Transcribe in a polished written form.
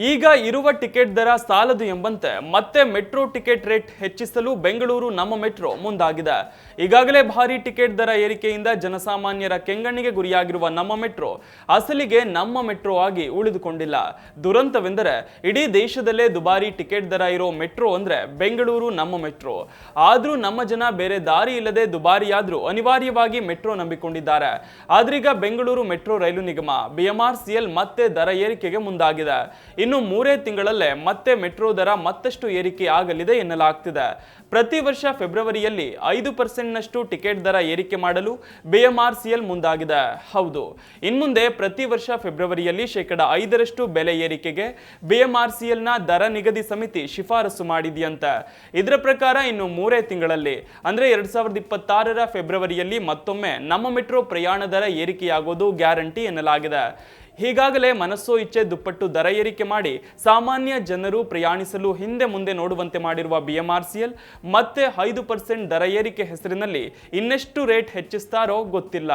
ಈಗ ಇರುವ ಟಿಕೆಟ್ ದರ ಸಾಲದು ಎಂಬಂತೆ ಮತ್ತೆ ಮೆಟ್ರೋ ಟಿಕೆಟ್ ರೇಟ್ ಹೆಚ್ಚಿಸಲು ಬೆಂಗಳೂರು ನಮ್ಮ ಮೆಟ್ರೋ ಮುಂದಾಗಿದೆ. ಈಗಾಗಲೇ ಭಾರಿ ಟಿಕೆಟ್ ದರ ಏರಿಕೆಯಿಂದ ಜನಸಾಮಾನ್ಯರ ಕೆಂಗಣ್ಣಿಗೆ ಗುರಿಯಾಗಿರುವ ನಮ್ಮ ಮೆಟ್ರೋ ಅಸಲಿಗೆ ನಮ್ಮ ಮೆಟ್ರೋ ಆಗಿ ಉಳಿದುಕೊಂಡಿಲ್ಲ. ದುರಂತವೆಂದರೆ ಇಡೀ ದೇಶದಲ್ಲೇ ದುಬಾರಿ ಟಿಕೆಟ್ ದರ ಇರೋ ಮೆಟ್ರೋ ಅಂದ್ರೆ ಬೆಂಗಳೂರು ನಮ್ಮ ಮೆಟ್ರೋ. ಆದ್ರೂ ನಮ್ಮ ಜನ ಬೇರೆ ದಾರಿ ಇಲ್ಲದೆ ದುಬಾರಿಯಾದ್ರೂ ಅನಿವಾರ್ಯವಾಗಿ ಮೆಟ್ರೋ ನಂಬಿಕೊಂಡಿದ್ದಾರೆ. ಆದ್ರೀಗ ಬೆಂಗಳೂರು ಮೆಟ್ರೋ ರೈಲು ನಿಗಮ BMRCL ಮತ್ತೆ ದರ ಏರಿಕೆಗೆ ಮುಂದಾಗಿದೆ. ಇನ್ನು 3 ತಿಂಗಳಲ್ಲೇ ಮತ್ತೆ ಮೆಟ್ರೋ ದರ ಮತ್ತಷ್ಟು ಏರಿಕೆ ಆಗಲಿದೆ ಎನ್ನಲಾಗ್ತಿದೆ. ಪ್ರತಿ ವರ್ಷ ಫೆಬ್ರವರಿಯಲ್ಲಿ 5% ನಷ್ಟು ಟಿಕೆಟ್ ದರ ಏರಿಕೆ ಮಾಡಲು BMRCL ಮುಂದಾಗಿದೆ. ಹೌದು, ಇನ್ಮುಂದೆ ಪ್ರತಿ ವರ್ಷ ಫೆಬ್ರವರಿಯಲ್ಲಿ 5% ಬೆಲೆ ಏರಿಕೆಗೆ BMRCL ನ ದರ ನಿಗದಿ ಸಮಿತಿ ಶಿಫಾರಸು ಮಾಡಿದೆಯಂತೆ. ಇದರ ಪ್ರಕಾರ ಇನ್ನು 3 ತಿಂಗಳಲ್ಲಿ ಅಂದ್ರೆ 2026ರ ಫೆಬ್ರವರಿಯಲ್ಲಿ ಮತ್ತೊಮ್ಮೆ ನಮ್ಮ ಮೆಟ್ರೋ ಪ್ರಯಾಣ ದರ ಏರಿಕೆಯಾಗೋದು ಗ್ಯಾರಂಟಿ ಎನ್ನಲಾಗಿದೆ. ಹೀಗಾಗಲೇ ಮನಸ್ಸೋ ಇಚ್ಛೆ ದುಪ್ಪಟ್ಟು ದರ ಏರಿಕೆ ಮಾಡಿ ಸಾಮಾನ್ಯ ಜನರು ಪ್ರಯಾಣಿಸಲು ಹಿಂದೆ ಮುಂದೆ ನೋಡುವಂತೆ ಮಾಡಿರುವ BMRCL ಮತ್ತೆ 5% ದರ ಏರಿಕೆ ಹೆಸರಿನಲ್ಲಿ ಇನ್ನೆಷ್ಟು ರೇಟ್ ಹೆಚ್ಚಿಸ್ತಾರೋ ಗೊತ್ತಿಲ್ಲ.